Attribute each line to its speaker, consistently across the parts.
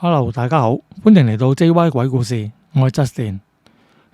Speaker 1: Hello，大家好，歡迎嚟到 JY 鬼故事，我係 Justin。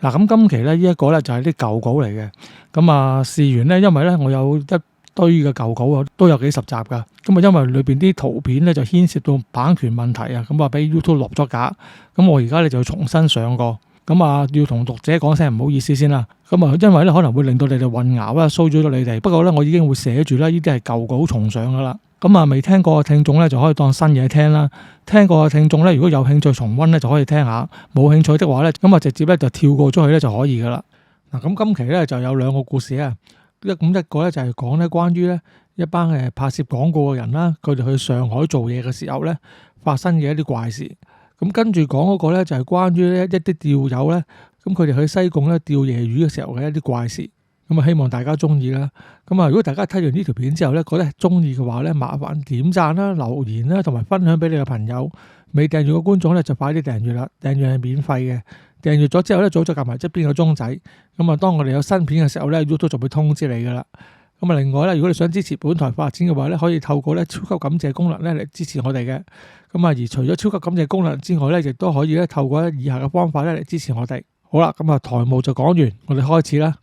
Speaker 1: 嗱，咁今期咧呢一個咧就係啲舊稿嚟嘅。咁啊，試完咧，因為咧我有一堆嘅舊稿啊，都有幾十集噶。咁啊，因為裏邊啲圖片咧就牽涉到版權問題啊，咁啊俾 YouTube 落咗架。咁我而家咧就要重新上過。咁啊，要同讀者講聲唔好意思先啦。咁啊，因為咧可能會令到你哋混淆啦，騷擾到你哋。不過咧，我已經會寫住啦，呢啲係舊稿重上噶啦。咁啊，未聽過嘅聽眾咧就可以當新嘢聽啦。聽過嘅聽眾咧，如果有興趣重溫咧，就可以聽下；冇興趣的話咧，咁啊直接咧就跳過咗去咧就可以噶啦。嗱，咁今期咧就有兩個故事啊。一個咧就係講咧關於咧一班拍攝廣告嘅人啦，佢哋去上海做嘢嘅時候咧發生嘅一啲怪事。咁跟住講嗰個咧就係關於咧一啲釣友咧，咁佢哋去西貢咧釣夜魚嘅時候嘅一啲怪事。咁啊，希望大家中意啦。咁啊，如果大家睇完呢條片之後咧，覺得中意嘅話咧，麻煩點讚啦、留言啦，同埋分享俾你嘅朋友。未訂閱嘅觀眾咧，就快啲訂閱啦。訂閱係免費嘅。訂閱咗之後咧，早就撳埋側邊個鐘仔。咁啊，當我哋有新片嘅時候咧 ，YouTube 就會通知你噶啦。咁啊，另外咧，如果你想支持本台發展嘅話咧，可以透過咧超級感謝功能咧嚟支持我哋嘅。咁啊，而除咗超級感謝功能之外咧，亦都可以咧透過以下嘅方法咧嚟支持我哋。好啦，咁啊，台務就講完，我哋開始啦。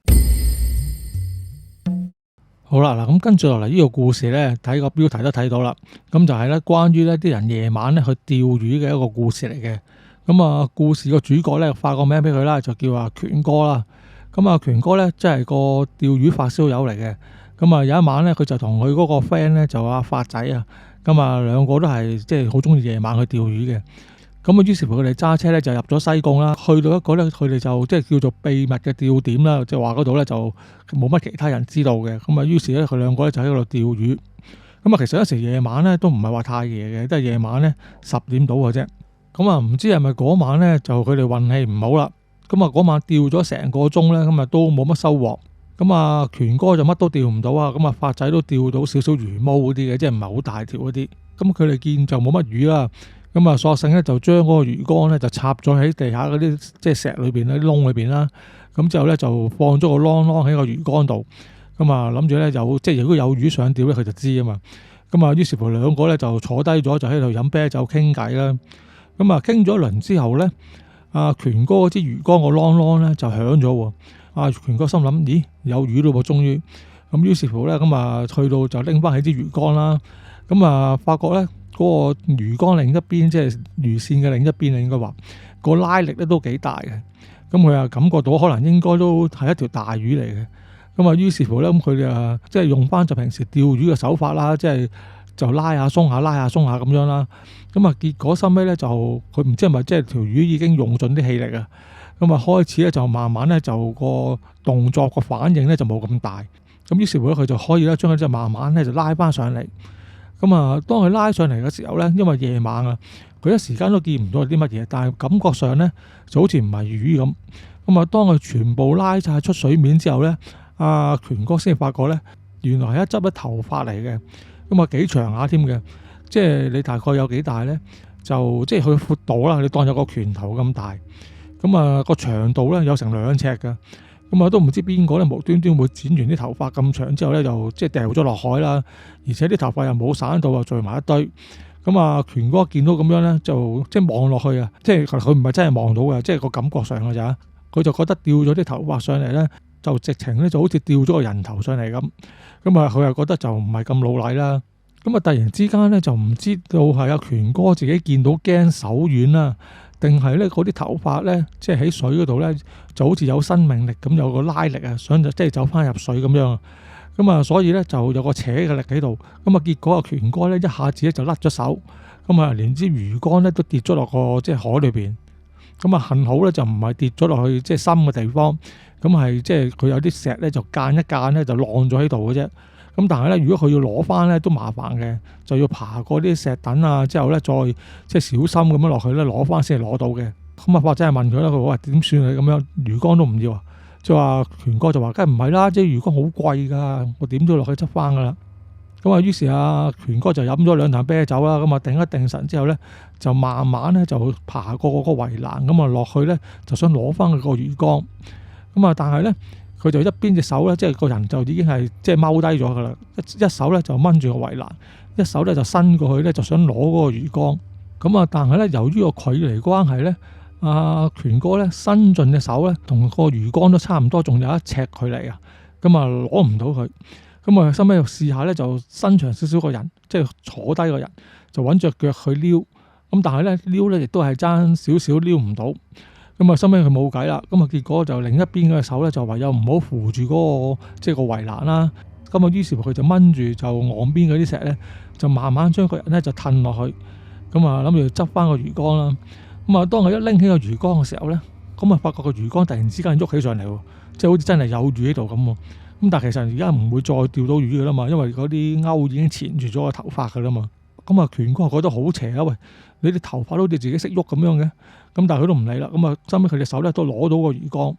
Speaker 1: 好啦，嗱，咁跟住落嚟呢個故事咧，睇個標題都睇到啦。咁就係咧關於咧啲人夜晚咧去釣魚嘅一個故事嚟嘅。咁啊，故事個主角咧發個名俾佢啦，就叫阿權哥啦。咁啊，權哥咧即係個釣魚發燒友嚟嘅。咁啊，有一晚咧，佢就同佢嗰個 friend 咧就阿發仔啊，咁啊兩個都係即係好中意夜晚去釣魚嘅。咁啊，於是乎佢哋揸車咧就入咗西貢啦，去到一個咧佢哋就即係叫做秘密嘅釣點啦，即係話嗰度咧就冇乜其他人知道嘅。咁啊，於是咧佢兩個咧就喺嗰度釣魚。咁啊，其實有時夜晚咧都唔係話太夜嘅，都係夜晚咧10點到嘅啫。咁啊，唔知係咪嗰晚咧就佢哋運氣唔好啦。咁啊，嗰晚釣咗成個鐘咧，咁啊都冇乜收穫。咁啊，權哥就乜都釣唔到啊。咁啊，發仔都釣到少少魚毛嗰啲嘅，即係唔係好大條嗰啲。咁佢哋見就冇乜魚啦。咁啊，索性咧就將嗰個魚竿咧就插咗喺地下嗰啲即係石裏邊咧啲窿裏邊啦。咁之後咧就放咗個啷啷喺個魚竿度。咁啊，諗住咧有即係如果有魚想釣咧，佢就知啊嘛。咁啊，於是乎兩個咧就坐低咗，就喺度飲啤酒傾偈啦。咁啊，傾咗一輪之後咧，阿權哥嗰支魚竿個啷啷咧就響咗喎。阿權哥心諗，咦，有魚咯喎，終於。咁於是乎咧，咁啊去到就拎翻起支魚竿啦。咁啊，發覺咧嗰個魚竿另一邊，即係魚線嘅另一邊啊，應該話個拉力咧都幾大嘅。咁佢啊感覺到可能應該都係一條大魚嚟嘅。咁啊，於是乎咧，咁佢哋啊即係用翻就平時釣魚嘅手法啦，即係就拉下鬆下，拉下鬆下咁樣啦。咁啊，結果收尾咧就佢唔知係咪即係條魚已經用盡啲氣力啊。咁啊，開始咧就慢慢咧就個動作個反應咧就冇咁大。咁於是乎咧，佢就可以咧將佢就慢慢咧就拉翻上嚟。咁啊，當佢拉上嚟嘅時候咧，因為夜晚啊，佢一時間都見唔到啲乜嘢，但係感覺上咧就好似唔係魚咁。咁啊，當佢全部拉晒出水面之後咧，阿權哥先發覺咧，原來係一執咧頭髮嚟嘅。咁啊，幾長下添嘅，即係你大概有幾大咧？就即係佢闊度啦，你當有個拳頭咁大。咁啊，個長度咧有成2尺㗎。咁啊，都唔知邊個咧無端端會剪完啲頭髮咁長之後咧，就即係掉咗落海啦。而且啲頭髮又冇散到啊，聚埋一堆。咁啊，權哥見到咁樣咧，就即係望落去啊，即係佢唔係真係望到嘅，即係個感覺上嘅咋。佢就覺得掉咗啲頭髮上嚟咧，就直情咧就好似掉咗個人頭上嚟咁。咁啊，佢又覺得就唔係咁老禮啦。咁啊，突然之間咧就唔知道係阿權哥自己見到驚手軟啦，定係咧嗰啲頭髮咧即係喺水嗰度咧就好似有生命力咁，有個拉力啊，想就即係走翻入水咁樣。咁啊，所以咧就有個扯嘅力喺度。咁啊，結果阿權哥咧一下子咧就甩咗手。咁啊，連支魚竿咧都跌咗落個即係海裏邊。咁啊，幸好咧就唔係跌咗落去即係深嘅地方。咁係即係佢有啲石咧就間一間咧就晾咗喺度嘅啫。咁但係咧，如果佢要攞翻咧都麻煩嘅，就要爬過啲石凳啊，之後咧再即係小心咁樣落去咧攞翻先係攞到嘅。咁啊，或者係問佢啦，佢話點算啊？咁樣魚竿都唔要啊？即係話權哥就話：梗係唔係啦，即係魚竿好貴㗎，我點都要落去執翻㗎啦。咁啊，於是啊，權哥就飲咗2啖啤酒啦。咁啊，定一定神之後咧，就慢慢咧就爬過嗰個圍欄，咁啊落去咧就想攞翻佢個魚竿。咁啊，但係咧，佢就一邊隻手咧，即係個人就已經係即係踎低咗噶啦，一手咧就掹住個圍欄，一手咧就伸過去咧就想攞嗰個魚竿。咁啊，但係咧由於個距離關係咧，阿權哥咧伸盡隻手咧，同個魚缸都差唔多，仲有1尺距離啊，咁啊攞唔到佢。咁啊，收尾又試下咧，就伸長少少個人，即係坐低個人，就揾隻腳去撩。咁但係咧撩咧，亦都係爭少少撩唔到。咁啊，收尾佢冇計啦。咁啊，結果就另一邊嘅手咧，就唯有唔好扶住嗰個即係個圍欄啦。咁啊，於是乎佢就掹住就岸邊嗰啲石咧，就慢慢將個人咧就褪落去。咁啊，諗住執翻個魚缸啦。咁啊，當佢一拎起個魚缸嘅時候咧，咁啊，發覺個魚缸突然之間喐起上嚟喎，即係好似真係有魚喺度咁喎。咁但係其實而家唔會再釣到魚噶啦嘛，因為嗰啲鈎已經纏住咗個頭髮噶啦嘛。咁啊，權哥覺得好邪啊！喂，你啲頭髮都好似自己識喐咁樣嘅。咁但係佢都唔理啦。咁啊，收尾佢隻手咧都攞到個魚缸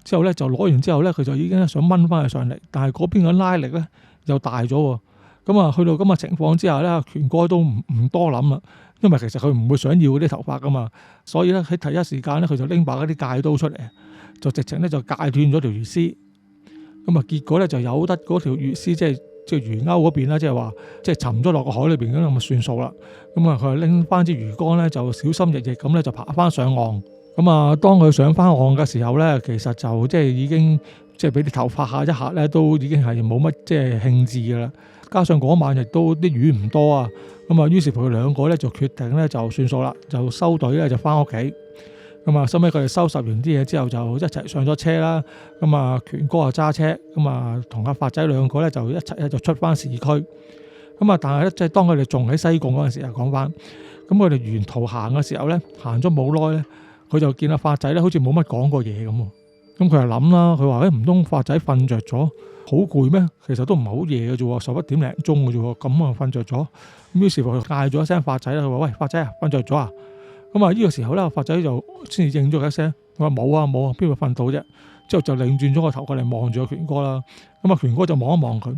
Speaker 1: 之後咧，就攞完之後咧，佢就已經想掹翻佢上嚟，但係嗰邊嘅拉力咧又大咗喎。咁啊，去到咁嘅情況之下咧，權哥都唔多諗啦，因為其實佢唔會想要嗰啲頭髮噶嘛，所以咧喺第一時間咧，佢就拎把嗰啲戒刀出嚟，就直情咧就戒斷咗條魚絲。咁啊，結果咧就由得嗰條魚絲，即係魚鈎嗰邊啦，即係話即係沉咗落個海裏邊咁，咪算數啦。咁啊，佢拎翻支魚竿咧，就小心翼翼咁咧就爬翻上岸。咁啊，當佢上翻岸嘅時候咧，其實就即係已經即係俾啲頭髮嚇一嚇咧，都已經係冇乜即係興致噶啦。加上嗰晚亦都啲魚唔多啊，咁啊，於是乎佢兩個咧就決定咧就算數啦，就收隊咧就翻屋企。咁啊，收尾佢哋收拾完啲嘢之後，就一齊上咗車啦。咁啊，權哥啊揸車，咁啊同阿發仔兩個咧就一齊咧就出翻市區。咁啊，但係咧即係當佢哋仲喺西貢嗰陣時啊，講翻，咁佢哋沿途行嘅時候咧，行咗冇耐咧，佢就見阿發仔咧好似冇乜講過嘢咁。咁佢就諗啦，佢話唔通發仔瞓着咗，好攰咩？其實都唔係好夜嘅啫喎，11點零鐘嘅啫喎，咁啊瞓着咗。咁於是乎佢嗌咗一聲發仔啦，佢話：喂，發仔啊，瞓着咗啊！咁啊！呢個時候咧，發仔就先至應咗佢一聲，佢話冇啊冇啊，邊度瞓到啫？之後就擰轉咗個頭過嚟望住個權哥啦。咁啊，權哥就望一望佢，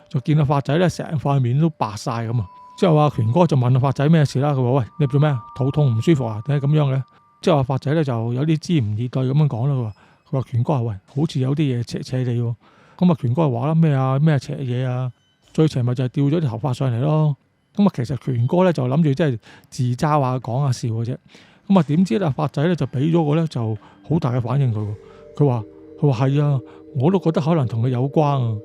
Speaker 1: 就見到發仔咧成塊面都白晒咁啊。之後啊，權哥就問阿發仔咩事啦？佢話：喂，你做咩啊？肚痛唔舒服啊？點解咁樣嘅？之後阿發仔咧就有啲支吾以對咁樣講啦。佢話權哥啊，喂，好似有啲嘢邪邪地喎。咁啊，權哥就話啦：咩啊？咩邪嘢啊？最邪咪就係掉咗啲頭髮上嚟咯。咁啊，其實權哥咧就諗住即係自嘲話講下笑嘅啫。咁啊，點知咧發仔咧就俾咗個咧就好大嘅反應佢。佢話係啊，我都覺得可能同佢有關啊。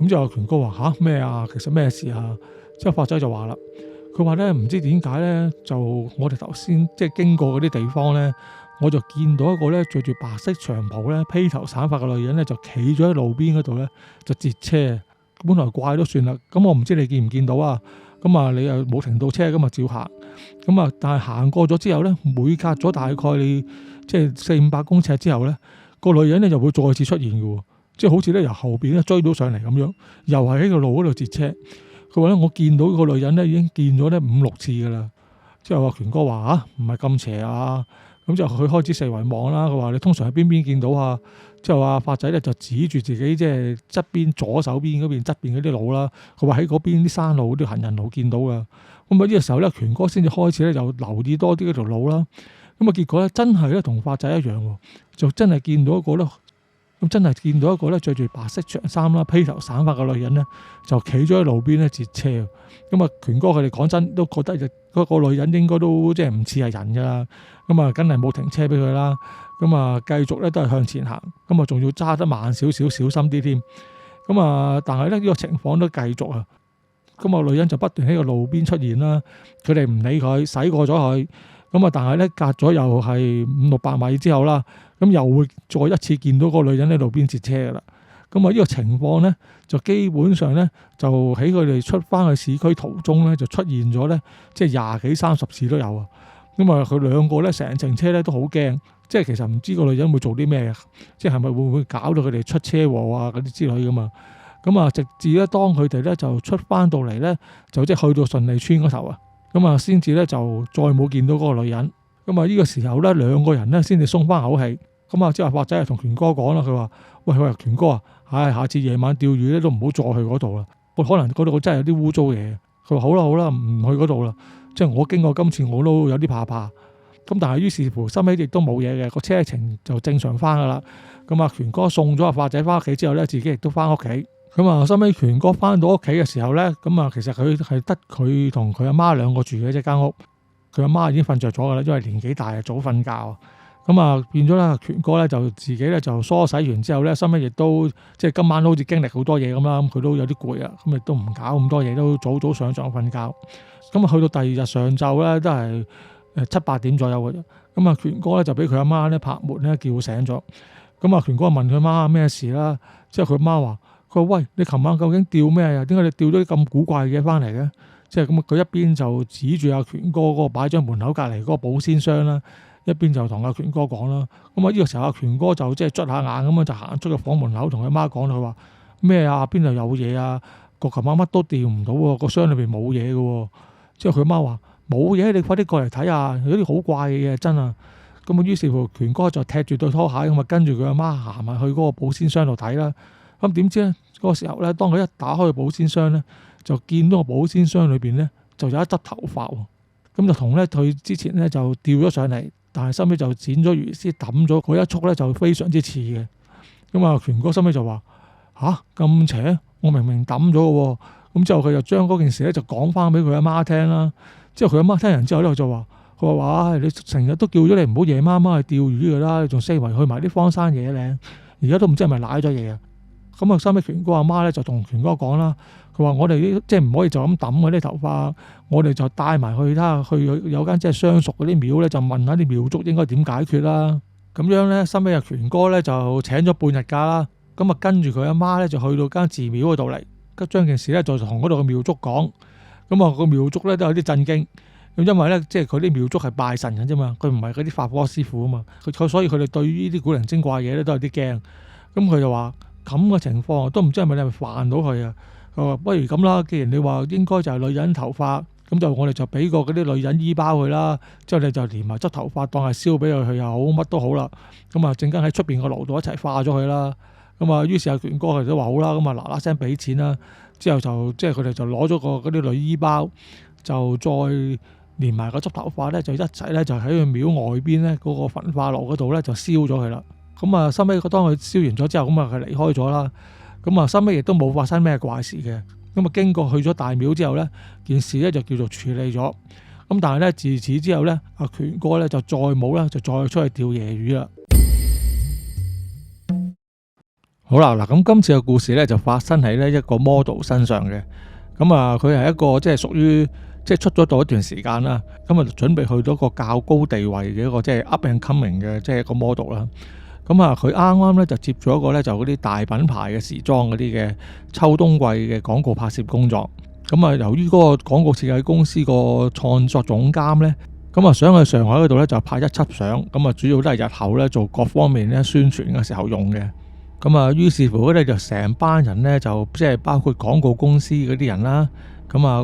Speaker 1: 咁之後權哥話吓咩啊？其實咩事啊？之後發仔就話啦，佢話咧唔知點解咧，就我哋頭先即係經過嗰啲地方咧，我就見到一個咧着住白色長袍咧披頭散髮嘅女人咧就企咗喺路邊嗰度咧就截車。本來怪都算啦，咁我唔知你見唔見到啊？咁啊，你又冇停到車，咁啊照行。咁啊，但係行過咗之後咧，每隔咗大概你即係400-500公尺之後咧，個女人咧就會再次出現嘅喎，即係好似咧由後邊咧追到上嚟咁樣，又係喺個路嗰度截車。佢話咧，我見到個女人咧已經見咗咧5-6次㗎啦。之後話權哥話嚇，唔係咁邪啊。咁就佢開始四圍望啦。佢話你通常喺邊見到啊？之後話發仔咧就指住自己即係側邊左手邊嗰邊側邊嗰啲路啦。佢話喺嗰邊啲山路啲行人路見到㗎。咁啊呢個時候咧，權哥先至開始咧就留意多啲嗰條路啦。咁啊結果咧真係咧同發仔一樣喎，就真係見到一個咧，咁真係見到一個咧著住白色長衫啦、披頭散髮嘅女人咧，就企咗喺路邊咧截車。咁啊權哥佢哋講真都覺得嗰個女人應該都即係唔似係人㗎啦。咁啊梗係冇停車俾佢啦。咁啊繼續咧都係向前行。咁啊仲要揸得慢少少，小心啲添。咁啊但係咧呢個情況都繼續啊。咁啊女人就不斷喺個路邊出現啦。佢哋唔理佢，駛過咗佢。咁啊但係咧隔咗又係500-600米之後啦，咁又會再一次見到個女人喺路邊截車㗎啦。咁啊呢個情況咧就基本上咧就喺佢哋出翻去市區途中咧就出現咗咧，即係20幾30次都有啊。咁啊佢兩個咧成程車咧都好驚，即係其實唔知個女人會做啲咩，即係咪會唔會搞到佢哋出車禍啊嗰啲之類㗎嘛。咁啊直至咧當佢哋咧就出翻到嚟咧，就即係去到順利村嗰頭啊，咁啊先至咧就再冇見到嗰個女人。咁啊呢個時候咧兩個人咧先至鬆翻口氣。咁啊之後發仔係同權哥講啦，佢話：喂，權哥啊，下次夜晚釣魚咧都唔好再去嗰度啦。我可能嗰度真係有啲污糟嘢。佢話好啦，唔去嗰度啦。即係我經過今次我都有啲怕。咁但係於是乎，收尾亦都冇嘢嘅，個車程就正常翻噶啦。咁啊，權哥送咗阿發仔翻屋企之後咧，自己亦都翻屋企。咁啊，收尾權哥翻到屋企嘅時候咧，咁啊，其實佢係得佢同佢阿媽兩個住嘅一間屋。佢阿媽已經瞓着咗噶啦，因為年紀大啊，早瞓覺。咁啊變咗咧，權哥咧就自己咧就梳洗完之後咧，收尾亦都即係今晚都好似經歷好多嘢咁啦，咁佢都有啲攰啊，咁亦都唔搞咁多嘢，都早早上床瞓覺。咁啊去到第二日上晝咧，都係7、8點左右嘅啫。咁啊權哥咧就俾佢阿媽咧拍門咧叫醒咗。咁啊權哥問佢媽咩事啦，之後佢媽話：佢話喂，你琴晚究竟釣咩啊？點解你釣咗啲咁古怪嘅嘢翻嚟嘅？即係咁佢一邊就指住阿權哥嗰個擺張門口隔離嗰個保鮮箱啦，一邊就同阿權哥講啦。咁啊呢個時候阿權哥就即係捽下眼咁樣就行出個房門口同佢媽講啦。佢話咩啊？邊度有嘢啊？個琴晚乜都釣唔到喎，個箱裏邊冇嘢嘅喎。之後佢媽話冇嘢，你快啲過嚟睇下，有啲好怪嘅嘢真啊！咁啊於是乎權哥就踢住對拖鞋咁啊跟住佢阿媽行埋去嗰個保鮮箱度睇啦。咁點知咧嗰個時候咧，當佢一打開個保鮮箱咧，就見到個保鮮箱裏邊咧就有一執頭髮喎。咁就同咧佢之前咧就掉咗上嚟，但係收尾就剪咗魚絲抌咗嗰一束咧就非常之似嘅。咁啊權哥收尾就話吓，咁邪，我明明抌咗嘅喎。咁之後佢就將嗰件事咧就講翻俾佢阿媽聽啦。之後佢阿媽聽完之後咧就話：佢話你成日都叫咗你唔好夜媽媽去釣魚㗎啦，你仲四圍去埋啲荒山野嶺，而家都唔知係咪瀨咗嘢啊！咁啊收尾權哥阿媽咧就同權哥講啦，佢話我哋即係唔可以就咁抌嗰啲頭髮，我哋就帶埋去睇下，去有間即係相熟嗰啲廟咧，就問下啲廟祝應該點解決啦。咁樣咧收尾阿權哥咧就請咗半日假啦，咁啊跟住佢阿媽咧就去到間寺廟嗰度嚟，將件事咧就同嗰度嘅廟祝講。咁啊個廟祝咧都有啲震驚，因為咧即係佢啲廟祝係拜神嘅啫嘛，佢唔係嗰啲法科師傅啊嘛，所以佢哋對於呢啲古靈精怪嘢咧都有啲驚。咁佢就話咁嘅情況都唔知係咪你係咪煩到佢啊？佢話不如咁啦，既然你話應該就係女人頭髮，咁就我哋就俾個嗰啲女人衣包佢啦，之後你就連埋執頭髮當係燒俾佢又好，乜都好啦。咁啊陣間喺出邊個爐度一齊化咗佢啦。咁啊於是阿權哥佢都話好啦，咁啊嗱嗱聲俾錢啦。之後就即係佢哋就攞咗個嗰啲女衣包，就再連埋個執頭髮咧，就一齊咧就喺佢廟外邊咧嗰個焚化爐嗰度咧就燒咗佢啦。咁啊收尾當佢燒完咗之後，咁啊佢離開咗啦。咁啊收尾亦都冇發生咩怪事嘅。咁啊經過去咗大廟之後咧，件事咧就叫做處理咗。咁但係咧自此之後咧，阿權哥咧就再冇啦，就再出去釣夜魚啦。好啦，嗱咁今次嘅故事咧就發生喺呢一個 model 身上嘅。咁啊佢係一個即係屬於即係出咗道一段時間啦，咁啊準備去到一個較高地位嘅一個即係 up and coming 嘅即係一個 model 啦。咁啊佢啱啱咧就接咗一個咧就嗰啲大品牌嘅時裝嗰啲嘅秋冬季嘅廣告拍攝工作。咁啊由於嗰個廣告設計公司個創作總監咧，咁啊想去上海嗰度咧就拍一輯相，咁啊主要都係日後咧做各方面咧宣傳嘅時候用嘅。咁啊，於是乎咧就成班人咧就即係包括廣告公司嗰啲人啦，咁啊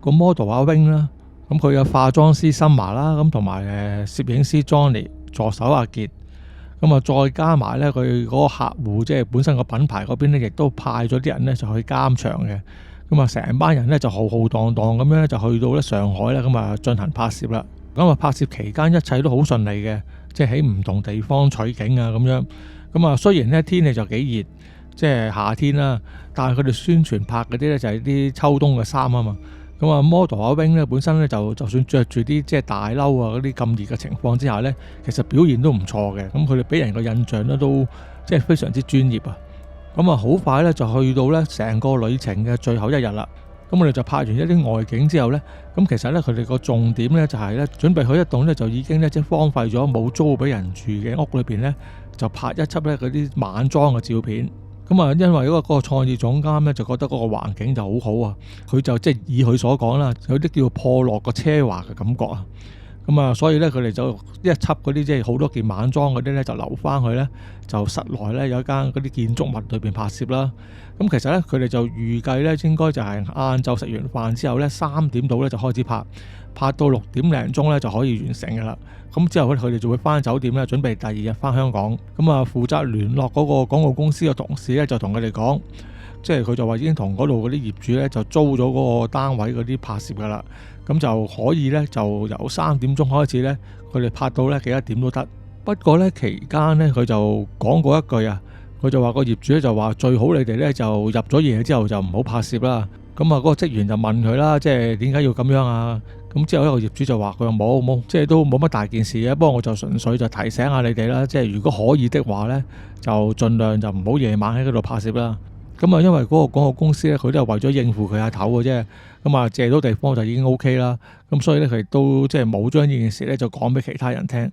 Speaker 1: 個 model 阿 Wing 啦，咁佢嘅化妝師 Summer 啦，咁同埋攝影師 Johnny 助手阿傑，咁啊再加埋咧佢嗰個客戶即係本身個品牌嗰邊咧，亦都派咗啲人咧就去監場嘅，咁啊成班人咧就浩浩蕩蕩咁樣咧就去到咧上海咧，咁啊進行拍攝啦。咁啊拍攝期間一切都好順利嘅，即係喺唔同地方取景啊咁樣。咁啊，雖然咧天氣就幾熱，即係夏天啦，但係佢哋宣傳拍嗰啲咧就係啲秋冬嘅衫啊嘛。咁啊，model 阿 Wing 咧本身咧就算着住啲即係大褸啊嗰啲咁熱嘅情況之下咧，其實表現都唔錯嘅。咁佢哋俾人個印象咧都即係非常之專業啊。咁啊，好快咧就去到咧成個旅程嘅最後一日啦。咁我哋就拍完一啲外景之後咧，咁其實咧佢哋個重點咧就係咧準備去一棟咧就已經咧即係荒廢咗冇租俾人住嘅屋裏邊咧，就拍一輯咧嗰啲晚裝嘅照片。咁啊，因為嗰個創意總監咧就覺得嗰個環境就好好啊，佢就即係以佢所講啦，有啲叫破落個奢華嘅感覺啊。咁啊，所以咧佢哋就一輯嗰啲即係好多件晚裝嗰啲咧就留翻去咧，就室內咧有一間嗰啲建築物裏邊拍攝啦。咁其實咧佢哋就預計咧應該就係晏晝食完飯之後咧3點到咧就開始拍，拍到6點零鐘咧就可以完成㗎啦。咁之後咧佢哋就會翻酒店咧準備第二日翻香港。咁啊負責聯絡嗰個廣告公司嘅同事咧就同佢哋講，即係佢就話已經同嗰度嗰啲業主咧就租咗嗰個單位嗰啲拍攝㗎啦。咁就可以咧就由3點鐘開始咧，佢哋拍到咧幾多點都得。不過咧期間咧佢就講過一句啊，佢就話個業主咧就話最好你哋咧就入咗夜之後就唔好拍攝啦。咁咁啊嗰個職員就問佢啦，即係點解要咁樣啊？咁之後一個業主就話佢話冇，即係都冇乜大件事嘅，不過我就純粹就提醒下你哋啦，即係如果可以的話呢，就盡量就唔好夜晚喺嗰度拍攝啦。咁啊，因為嗰個廣告公司呢，佢都係為咗應付佢阿頭嘅啫，咁啊借到地方就已經 OK 啦。咁所以呢，佢都即係冇將呢件事呢就講俾其他人聽。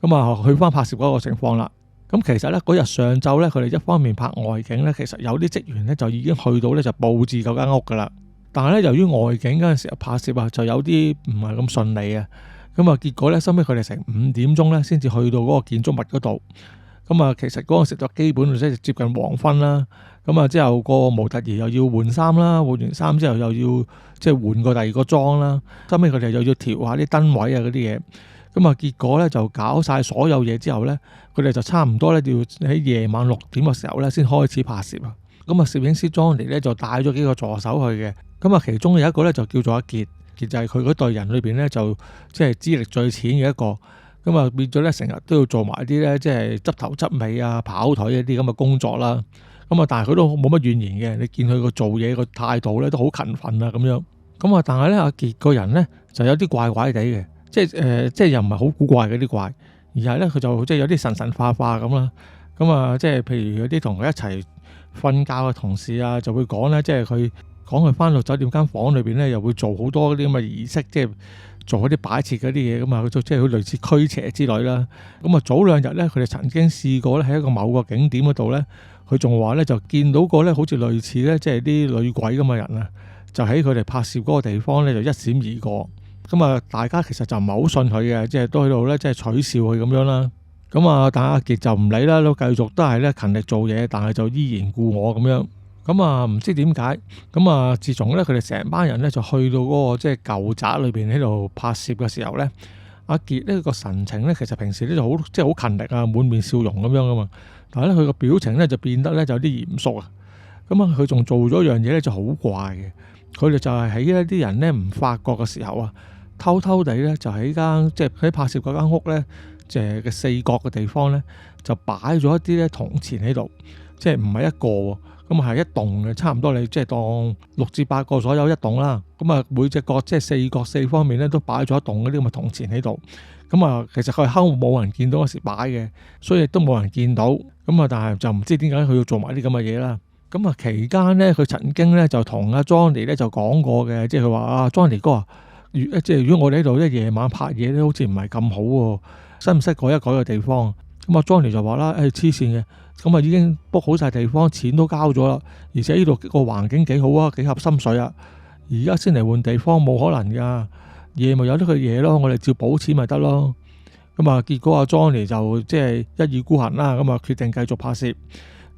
Speaker 1: 咁啊，去翻拍攝嗰個情況啦。咁其實呢，嗰日上晝呢，佢哋一方面拍外景呢，其實有啲職員呢就已經去到呢，就佈置嗰間屋噶啦。但係咧，由於外景嗰陣時候拍攝啊，就有啲唔係咁順利啊。咁啊，結果咧，收尾佢哋成5點鐘咧，先至去到嗰個建築物嗰度。咁啊，其實嗰陣時就基本即係接近黃昏啦。咁啊，之後個模特兒又要換衫啦，換完衫之後又要即係換個第二個妝啦。收尾佢哋又要調下啲燈位啊嗰啲嘢。咁啊，結果咧就搞晒所有嘢之後咧，佢哋就差唔多咧要喺夜晚6點嘅時候咧先開始拍攝啊。咁啊，攝影師 Johnny 咧就帶咗幾個助手去嘅。咁啊，其中有一個咧就叫做阿傑，傑就係佢嗰隊人裏邊咧就即係資歷最淺嘅一個。咁啊，變咗咧成日都要做埋啲咧即係執頭執尾啊、跑腿一啲咁嘅工作啦。咁啊，但係佢都冇乜怨言嘅。你見佢個做嘢個態度咧都好勤奮啊咁樣。咁啊，但係咧阿傑個人咧就有啲怪怪地嘅，即係又唔係好古怪嗰啲怪，而係咧佢就即係有啲神神化化咁啦。咁啊，即係譬如有啲同佢一齊瞓覺嘅同事啊，就會講咧，即係佢講佢翻到酒店間房裏邊咧，又會做好多啲咁嘅儀式，即係做嗰啲擺設嗰啲嘢咁啊，即係好類似驅邪之類啦。咁啊，早2日咧，佢哋曾經試過咧喺一個某個景點嗰度咧，佢仲話咧就見到個咧好似類似咧即係啲女鬼咁嘅人啊，就喺佢哋拍攝嗰個地方咧就一閃而過。咁啊，大家其實就唔係好信佢嘅，即係都喺度咧即係取笑佢咁樣啦。咁啊，但阿傑就唔理啦，都繼續都係咧勤力做嘢，但係就依然故我咁樣。咁啊，唔知點解。咁啊，自從咧佢哋成班人咧就去到嗰個即係舊宅裏邊喺度拍攝嘅時候咧，阿傑呢個神情咧其實平時咧就好即係好勤力啊，滿面笑容咁樣噶嘛。但係咧佢個表情咧就變得咧就有啲嚴肅啊。咁啊，佢仲做咗一樣嘢咧就好怪嘅。佢哋就係喺一啲人咧唔發覺嘅時候啊，偷偷地咧就喺間即係喺拍攝嗰間屋咧，即係嘅四角嘅地方咧，就擺咗一啲咧銅錢喺度，即係唔係一個喎，咁係一棟嘅，差唔多你即係當6至8個左右一棟啦。咁啊，每隻角即係四角四方面咧都擺咗一棟嗰啲咁嘅銅錢喺度。咁啊，其實佢係睺冇人見到嗰時擺嘅，所以亦都冇人見到。咁啊，但係就唔知點解佢要做埋啲咁嘅嘢啦。咁啊，期間咧佢曾經咧就同阿 Johnny 咧就講過嘅，即係佢話啊 Johnny 哥啊，即係如果我哋喺度一夜晚拍嘢咧，好似唔係咁好喎，使唔使改一改個地方？咁啊 Johnny 就話啦，黐線嘅，咁啊已經 book 好晒地方，錢都交咗啦，而且呢度個環境幾好啊，幾合心水啊，而家先嚟換地方冇可能噶，夜咪有得佢夜咯，我哋照補錢咪得咯。咁啊，結果阿 Johnny 就即係一意孤行啦，咁啊決定繼續拍攝。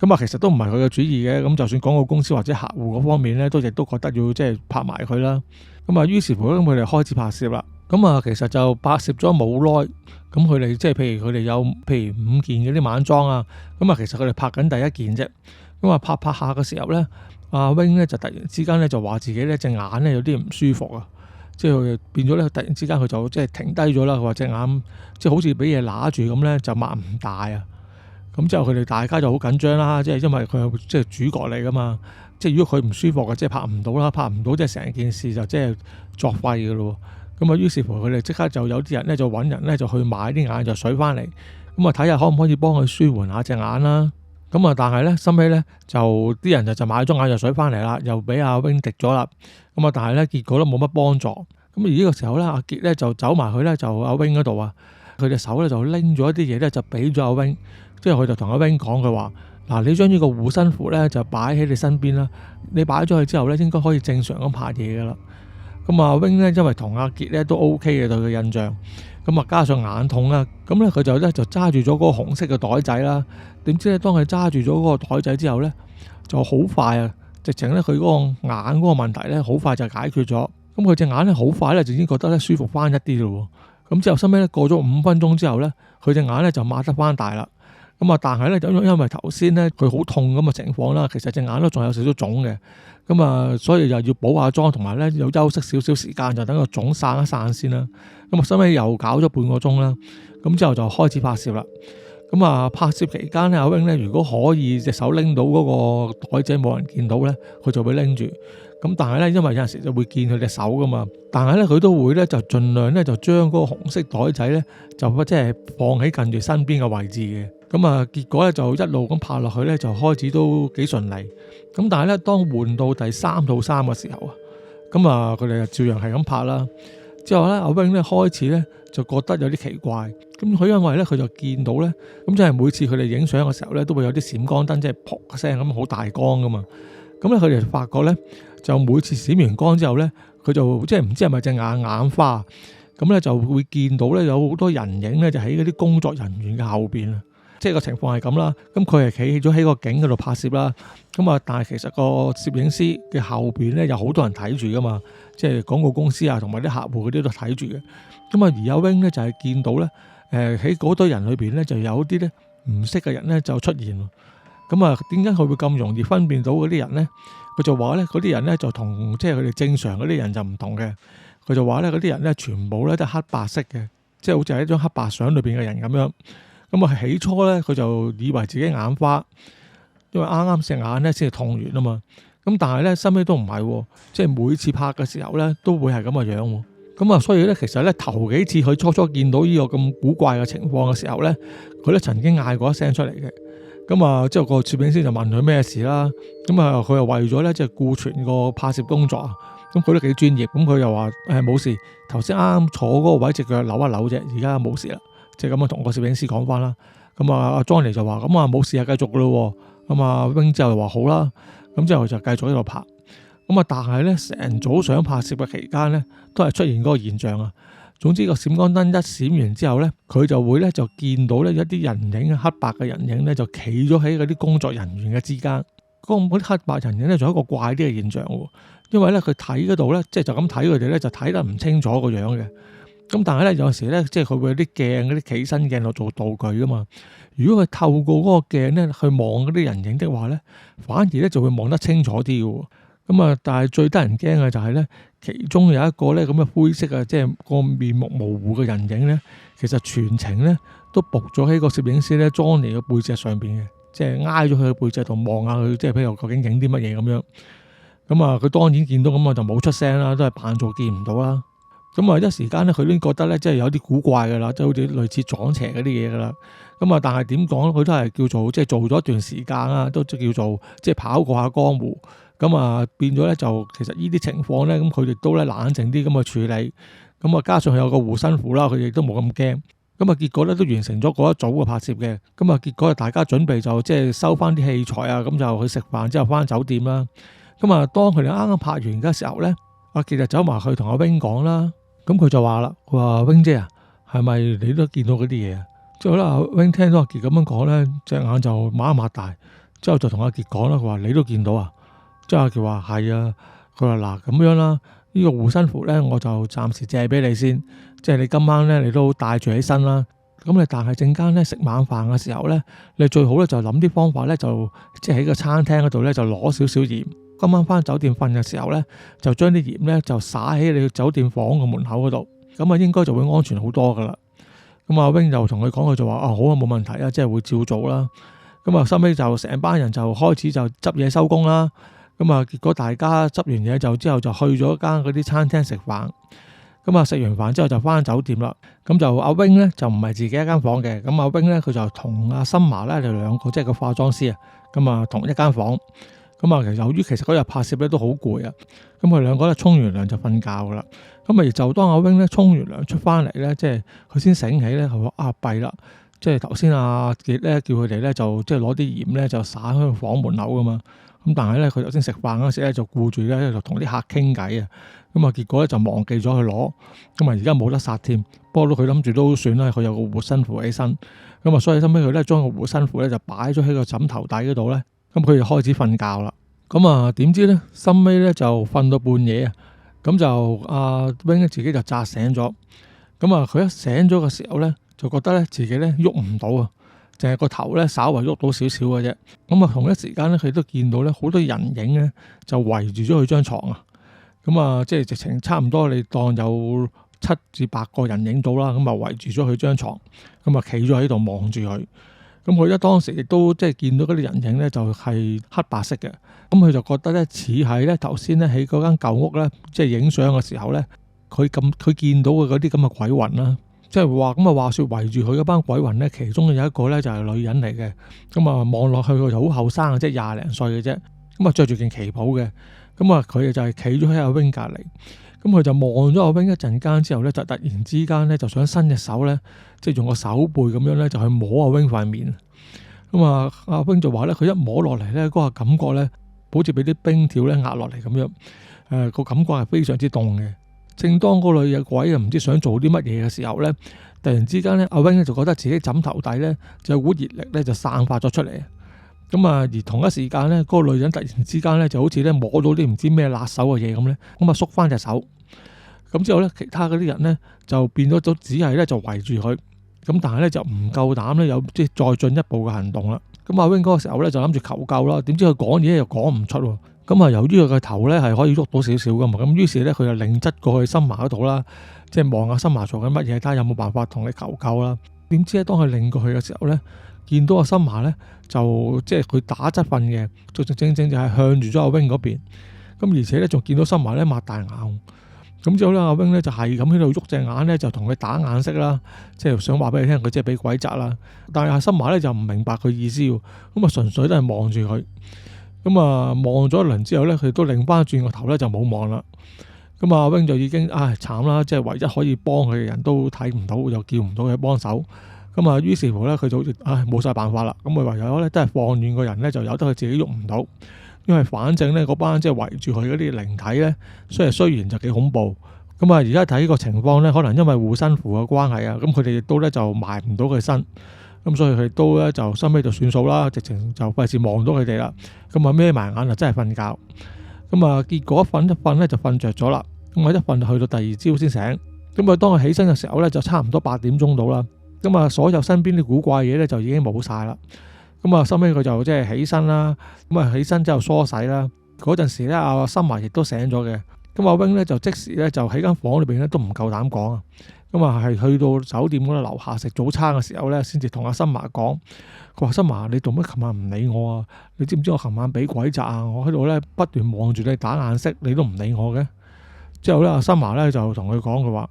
Speaker 1: 咁啊，其實都唔係佢嘅主意嘅，咁就算廣告公司或者客戶嗰方面咧，都亦都覺得要即係拍埋佢啦。咁啊，於是乎咁佢哋開始拍攝啦。咁啊，其實就拍攝咗冇耐，咁佢哋即係譬如佢哋有譬如5件嗰啲晚裝啊，咁啊，其實佢哋拍緊第一件啫。咁啊，拍下嘅時候咧，阿 Wing 咧就突然之間咧就話自己咧隻眼咧有啲唔舒服啊，即係佢變咗咧突然之間佢就即係停低咗啦。佢話隻眼即係好似俾嘢揦住咁咧，就擘唔大啊。咁之後佢哋大家就好緊張啦，即係因為佢係即係主角嚟噶嘛，即係如果佢唔舒服嘅，即係拍唔到啦，拍唔到即係成件事就即係作廢噶咯。咁啊，於是乎佢哋即刻就有啲人咧就揾人咧就去買啲眼藥水翻嚟，咁啊睇下可唔可以幫佢舒緩下隻眼啦。咁啊，但係咧收尾咧就啲人就買咗眼藥水翻嚟啦，又俾阿 Wing 滴咗啦。咁啊，但係咧結果都冇乜幫助。咁而呢個時候咧，阿傑咧就走埋去咧就阿 Wing 嗰度啊，佢隻手咧就拎咗一啲嘢咧就俾咗阿 Wing。即係佢就同阿 Wing 講，佢話嗱，你將呢個護身符咧就擺喺你身邊啦。你擺咗佢之後咧，應該可以正常咁拍嘢噶啦。咁啊 Wing 咧，因為同阿傑咧都 OK 嘅對佢印象，咁啊加上眼痛啦，咁咧佢就揸住咗嗰個紅色嘅袋仔啦。點知咧，當佢揸住咗嗰個袋仔之後咧，就好快啊！直情咧佢嗰個眼嗰個問題咧，好快就解決咗。咁佢隻眼咧好快咧就已經覺得咧舒服翻一啲咯。咁之後收尾咧過咗5分鐘之後咧，佢隻眼咧就擘得翻大啦。咁啊，但係咧，因為頭先咧佢好痛咁嘅情況啦，其實隻眼都仲有少少腫嘅，咁啊，所以又要補下妝，同埋咧又休息少少時間，就等個腫散一散先啦。咁啊，收尾又搞咗半個鐘啦，咁之後就開始拍攝啦。咁啊，拍攝期間咧，阿 Wing 咧如果可以隻手拎到嗰個袋仔冇人見到咧，佢就會拎住。咁但係咧，因為有陣時就會見佢隻手噶嘛，但係咧佢都會咧就盡量咧就將嗰個紅色袋仔咧就即係放喺近住身邊嘅位置嘅。咁啊，結果咧就一路咁拍落去咧，就開始都幾順利。咁但係咧，當換到第3套衫嘅時候啊，咁啊佢哋就照樣係咁拍啦。之後咧，阿 wing 咧開始咧就覺得有啲奇怪。咁佢因為咧佢就見到咧，咁即係每次佢哋影相嘅時候咧，都會有啲閃光燈，即係噗一聲咁好大光噶嘛。咁咧佢哋發覺咧，就每次閃完光之後咧，佢就即係唔知係咪隻眼花，咁咧就會見到咧有好多人影咧就喺嗰啲工作人員嘅後邊啊。即係個情況係咁啦，咁佢係企咗喺個景嗰度拍攝啦，咁啊，但係其實個攝影師嘅後邊咧有好多人睇住噶嘛，即係廣告公司啊同埋啲客戶嗰啲都睇住嘅。咁啊，而阿 wing 咧就係見到咧，喺嗰堆人裏邊咧就有啲咧唔識嘅人咧就出現。咁啊，點解佢會咁容易分辨到嗰啲人咧？佢就話咧，嗰啲人咧就同即係佢哋正常嗰啲人就唔同嘅。佢就話咧，嗰啲人咧全部咧都係黑白色嘅，即係好似係一張黑白相裏邊嘅人咁樣。咁啊，起初咧佢就以為自己眼花，因為啱啱隻眼咧先係痛完啊嘛。咁但係咧，收尾都唔係，即係每次拍嘅時候咧都會係咁嘅樣。咁啊，所以咧其實咧頭幾次佢初見到呢個咁古怪嘅情況嘅時候咧，佢咧曾經嗌過一聲出嚟嘅。咁啊，之後個攝影師就問佢咩事啦。咁啊，佢又為咗咧即係顧全個拍攝工作啊。咁佢都幾專業。咁佢又話冇事，頭先啱啱坐嗰個位隻腳扭一扭啫，而家冇事啦。即係咁樣同個攝影師講翻啦。咁啊，阿 Johnny 就話咁啊冇事啊，繼續噶咯。咁啊 wing 之後就話好啦。咁之後就繼續喺度拍。咁啊，但係咧成早上拍攝嘅期間咧，都係出現嗰個現象啊。總之個閃光燈一閃完之後咧，佢就會咧就見到咧一啲人影黑白嘅人影咧，就企咗喺嗰啲工作人員嘅之間。嗰啲黑白人影咧，仲有一個怪啲嘅現象喎。因為咧佢睇嗰度咧，即係就咁睇佢哋咧，就睇得唔清楚個樣嘅。咁但係咧有陣時咧，即係佢會有啲鏡嗰啲企身鏡度做道具噶嘛。如果佢透過嗰個鏡咧去望嗰啲人影的話咧，反而咧就會望得清楚啲嘅。咁啊，但係最得人驚嘅就係咧，其中有一個咧咁嘅灰色啊，即係個面目模糊嘅人影咧，其實全程咧都伏咗喺個攝影師咧 Johnny 嘅背脊上邊嘅，即係挨咗佢嘅背脊度望下佢，即係譬如究竟影啲乜嘢咁樣。咁啊，佢當然見到咁啊就冇出聲啦，都係扮做見唔到啦。咁啊，一時間咧佢都覺得咧即係有啲古怪噶啦，即係好似類似撞邪嗰啲嘢噶啦。咁啊，但係點講佢都係叫做即係做咗一段時間啦，都叫做即係跑過下江湖。咁啊，變咗咧就其實呢啲情況咧，咁佢哋都咧冷靜啲咁去處理。咁啊，加上佢有個護身符啦，佢哋都冇咁驚。咁啊，結果咧都完成咗嗰一組嘅拍攝嘅。咁啊，結果大家準備就即係收翻啲器材啊，咁就去食飯之後翻酒店啦。咁啊，當佢哋啱啱拍完嘅時候咧，阿傑就走埋去同阿 wing 講啦。咁佢就話啦，佢話 wing 姐啊，係咪你都見到嗰啲嘢啊？之後咧，阿 wing 聽到阿傑咁樣講咧，隻眼就擘一擘大，之後就同阿傑講啦，佢話你都見到啊？之後阿傑話係啊，佢話嗱咁樣啦，呢個護身符咧我就暫時借俾你先，即係你今晚咧你都帶住起身啦。咁你但係陣間咧食晚飯嘅時候咧，你最好咧就諗啲方法咧，就即係喺個餐廳嗰度咧就攞少少鹽。今晚翻酒店瞓嘅時候咧，就將啲鹽咧就灑喺你酒店房嘅門口嗰度，咁啊應該就會安全好多噶啦。咁阿 wing 就同佢講，佢就話好啊，冇問題啊，即係會照做啦。咁啊收尾就成班人就開始就執嘢收工啦。咁啊結果大家執完嘢就之後就去咗間嗰啲餐廳食飯。咁啊食完飯之後就翻酒店啦。咁就阿 wing 咧就唔係自己一間房嘅，咁阿 wing 咧佢就同阿森麻咧就兩個即係個化妝師啊，咁啊同一間房。咁啊，由於其實嗰日拍攝咧都好攰啊，咁佢兩個咧沖完涼就瞓覺噶啦。咁啊，就當阿 wing 咧沖完涼出翻嚟咧，即係佢先醒起咧，佢話弊啦，即係頭先阿傑咧叫佢哋咧就即係攞啲鹽咧就灑喺房門口噶嘛。咁但係咧佢頭先食飯嗰時咧就顧住咧就同啲客傾偈啊。咁啊結果咧就忘記咗去攞，咁啊而家冇得殺添。不過佢諗住都算啦，佢有個護身符喺身，咁啊所以後尾佢咧將個護身符咧就擺咗喺個枕頭底嗰度咧。咁佢就開始瞓覺啦。咁啊，點知咧，深尾咧就瞓到半夜啊。咁就阿 wing 自己就扎醒咗。咁啊，佢一醒咗嘅時候咧，就覺得咧自己咧喐唔到啊，淨係個頭咧稍為喐到少少嘅啫。咁啊，同一時間咧，佢都見到咧好多人影咧就圍住咗佢張床啊。咁啊，即係直情差唔多，你當有7至8個人影到啦。咁啊，圍住咗佢張床，咁啊企咗喺度望住佢。咁佢咧當時亦都即係見到嗰啲人影咧，就係黑白色嘅。咁佢就覺得咧似係咧頭先咧喺嗰間舊屋咧，即係影相嘅時候咧，佢見到嘅嗰啲咁嘅鬼魂啦。即係話咁啊，話說圍住佢嗰班鬼魂咧，其中有一個咧就係女人嚟嘅。咁啊望落去佢就好後生嘅，即係廿零歲嘅啫。咁啊着住件旗袍嘅。咁啊佢就係企咗喺阿 wing 隔離。咁佢就望咗阿 wing 一陣間之後咧，就突然之間咧就想伸隻手咧，即係用個手背咁樣咧就去摸阿 wing 塊面。咁啊阿 wing 就話咧，佢一摸落嚟咧，嗰個感覺咧，好似俾啲冰條咧壓落嚟咁樣。個感覺係非常之凍嘅。正當個女嘅鬼又唔知想做啲乜嘢嘅時候咧，突然之間咧，阿 wing 咧就覺得自己枕頭底咧就有股熱力咧就散發咗出嚟。咁啊，而同一時間咧，嗰個女人突然之間咧就好似咧摸到啲唔知咩辣手嘅嘢咁咧，咁啊縮翻隻手。咁之後咧，其他嗰啲人咧就變咗只係咧就圍住佢。咁但係咧就唔夠膽咧有即係再進一步嘅行動啦。咁阿 wing 嗰個時候咧就諗住求救啦，點知佢講嘢又講唔出喎。咁啊，由於佢個頭咧係可以喐到少少噶嘛，咁於是咧佢就擰側過去森麻嗰度啦，即係望下森麻做緊乜嘢，睇下有冇辦法同你求救啦。點知咧當佢擰過去嘅時候咧，見到阿森麻咧就即係佢打側瞓嘅，正就係向住咗阿 wing 嗰邊。咁而且咧仲見到森麻咧擘大眼。咁之後咧阿 wing 咧就係咁喺度喐隻眼咧，就同佢打眼色啦，即係想話俾你聽佢即係俾鬼責啦。但係阿森麻咧就唔明白佢意思喎，咁啊純粹都係望住佢。咁啊，望咗一輪之後咧，佢都擰翻轉個頭咧，就冇望啦。咁阿 wing 就已經慘啦，即係唯一可以幫佢嘅人都睇唔到，又叫唔到佢幫手。咁啊，於是乎咧，佢就冇晒辦法啦。咁佢唯有咧都係放軟個人咧，就由得佢自己喐唔到。因為反正咧嗰班即係圍住佢嗰啲靈體咧，雖然就幾恐怖。咁啊，而家睇個情況咧，可能因為護身符嘅關係啊，咁佢哋亦都咧就埋唔到佢身。咁所以佢都咧就收尾就算數啦，直情就費事望到佢哋啦。咁啊孭埋眼啊，真係瞓覺。咁啊結果瞓一瞓咧就瞓着咗啦。咁啊一瞓就去到第二朝先醒。咁啊當佢起身嘅時候咧就差唔多8點鐘到啦。咁啊所有身邊啲古怪嘢咧就已經冇晒啦。咁啊收尾佢就即係起身啦。咁啊起身之後梳洗啦。嗰陣時咧阿森麻亦都醒咗嘅。咁阿 wing 咧就即時咧就喺間房裏邊咧都唔夠膽講啊。咁啊，係去到酒店嗰度樓下食早餐嘅時候咧，先至同阿森麻講。佢話：森麻，你做乜琴晚唔理我啊？你知唔知我琴晚俾鬼責啊？我喺度咧不斷望住你打眼色，你都唔理我嘅。之後咧，阿森麻咧就同佢講：佢話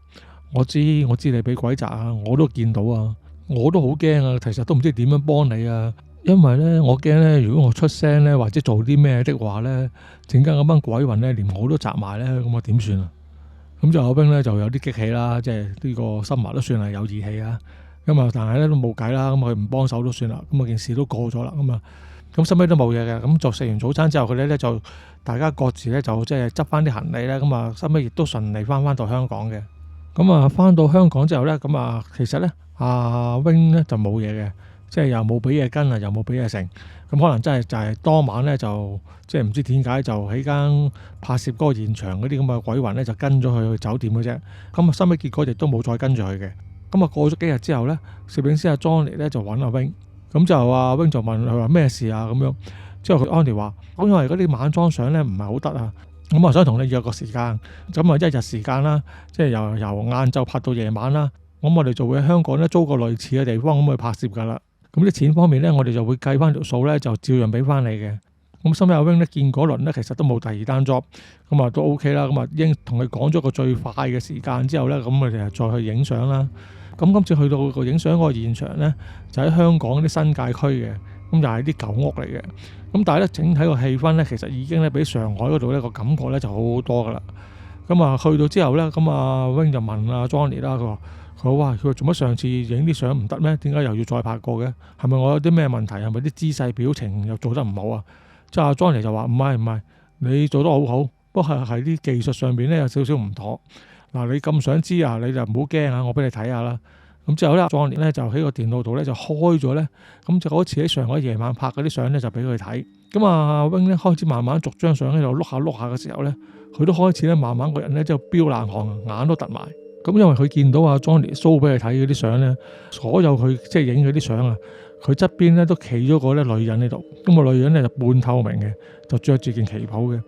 Speaker 1: 我知你俾鬼責啊，我都見到啊，我都好驚啊。其實都唔知點樣幫你啊，因為咧我驚咧，如果我出聲咧或者做啲咩的話咧，陣間嗰班鬼魂咧連我都責埋咧，咁我點算啊？咁就阿 wing 咧就有啲激氣啦，即係呢個森麻都算係有義氣啊。咁啊，但係咧都冇計啦，咁佢唔幫手都算啦。咁啊件事都過咗啦。咁收尾都冇嘢嘅。咁就食完早餐之後，佢哋咧就大家各自咧就即係執翻啲行李咧。咁啊收尾亦都順利翻到香港嘅。咁啊翻到香港之後咧，咁啊其實咧阿 wing 咧就冇嘢嘅，即係又冇俾嘢跟啊，又冇俾嘢食。咁可能真係就係當晚咧就即係唔知點解就喺間拍攝嗰個現場嗰啲咁嘅鬼魂咧就跟咗佢去酒店嘅啫。咁啊收尾結果亦都冇再跟住佢嘅。咁啊過咗幾日之後咧，攝影師阿 Johnny 咧就揾阿 wing。咁就阿 wing 就問佢話咩事啊咁樣。之後佢 Andy 話：因為嗰啲晚裝相咧唔係好得啊，咁啊想同你約個時間。咁啊一日時間啦，即係由晏晝拍到夜晚啦。咁我哋就會喺香港咧租個類似嘅地方咁去拍攝㗎啦。咁啲錢方面咧，我哋就會計翻條數咧，就照樣俾翻你嘅。咁收尾阿 wing 咧見嗰輪咧，其實都冇第二單 job，咁啊都 OK 啦。咁啊已經同佢講咗個最快嘅時間之後咧，咁我哋再去影相啦。咁今次去到個影相嗰個現場咧，就喺香港啲新界區嘅，咁就係啲舊屋嚟嘅。咁但係咧整體個氣氛咧，其實已經咧比上海嗰度咧個感覺咧就好好多噶啦。咁啊去到之後咧，咁阿 wing 就問阿 Johnny 啦，佢話做乜上次影啲相唔得咩？點解又要再拍過嘅？係咪我有啲咩問題？係咪啲姿勢表情又做得唔好啊？即係阿 Johnny 就話唔係，你做得好好，不過係啲技術上邊咧有少少唔妥。嗱，你咁想知啊，你就唔好驚啊，我俾你睇下啦。咁之後咧，Johnny 咧就喺個電腦度咧就開咗咧，咁就嗰次喺上海夜晚拍嗰啲相咧就俾佢睇。咁啊 wing 咧開始慢慢逐張相喺度碌下嘅時候咧，佢都開始咧慢慢個人咧就飆冷汗，眼都突埋。咁因為佢見到阿 Johnny show 俾佢睇嗰啲相咧，所有佢即係影嗰啲相啊，佢側邊咧都企咗個咧女人喺度。咁個女人咧就半透明嘅，就着住件旗袍嘅。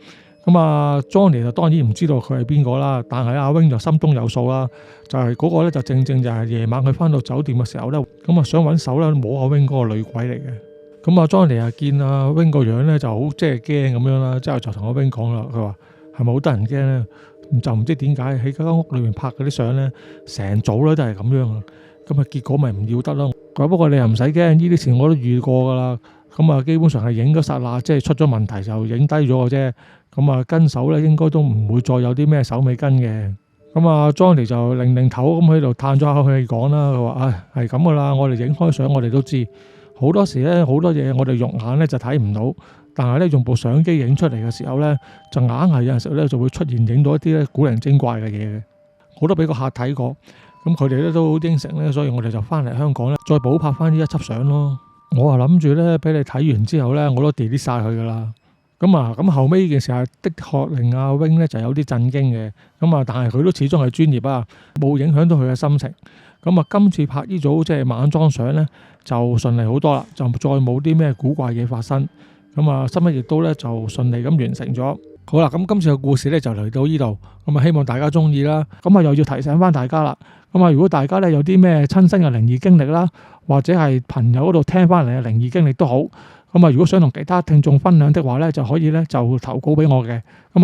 Speaker 1: 咁咁啊，Johnny 就當然唔知道佢係邊個啦，但係阿 Wing 就心中有數啦。就係嗰個咧，就正正就係夜晚佢翻到酒店嘅時候咧，咁啊想揾手咧摸阿 Wing 嗰個女鬼嚟嘅。咁啊 Johnny 啊見阿 Wing 個樣咧就好即係驚咁樣啦，之後就同阿 Wing 講啦，佢話係咪好得人驚咧？就唔知點解喺間屋裏面拍嗰啲相咧，成組咧都係咁樣啊。咁啊結果咪唔要得咯。不過你又唔使驚，呢啲事我都遇過噶啦。咁啊基本上係影咗剎那，即係出咗問題就影低咗嘅啫。咁啊跟手咧應該都唔會再有啲咩手尾跟嘅。咁啊 Johnny 就擰頭咁喺度嘆咗口氣講啦，佢話唉係咁噶啦，我哋影開相我哋都知，好多時咧好多嘢我哋肉眼咧就睇唔到，但係咧用部相機影出嚟嘅時候咧，就硬係有陣時咧就會出現影到一啲咧古靈精怪嘅嘢嘅。我都俾個客睇過，咁佢哋咧都應承咧，所以我哋就翻嚟香港咧再補拍翻呢一輯相咯。我啊諗住咧俾你睇完之後咧，我都 delete 晒佢噶啦。咁後尾呢件事係的確令阿 Wing 咧就有啲震驚嘅。但係佢都始終係專業啊，冇影響到佢嘅心情。今次拍呢組即係晚裝相咧就順利好多啦，就再冇啲咩古怪嘢發生。新一亦都咧就順利咁完成咗。好啦，咁今次嘅故事咧就嚟到呢度，希望大家中意啦。又要提醒翻大家啦。如果大家咧有啲咩親身嘅靈異經歷啦，或者係朋友嗰度聽翻嚟嘅靈異經歷都好。如果想同其他聽眾分享的話咧，就可以咧就投稿俾我嘅。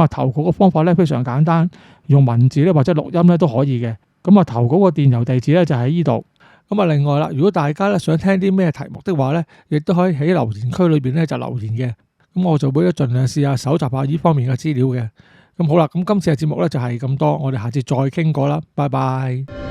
Speaker 1: 投稿嘅方法咧非常簡單，用文字咧或者錄音咧都可以嘅。投稿個電郵地址咧就喺呢度。另外啦，如果大家咧想聽啲咩題目的話咧，亦都可以喺留言區裏邊咧就留言嘅。我就會咧盡量試下搜集下呢方面嘅資料嘅。好啦，今次嘅節目咧就係咁多，我哋下次再傾過啦，拜拜。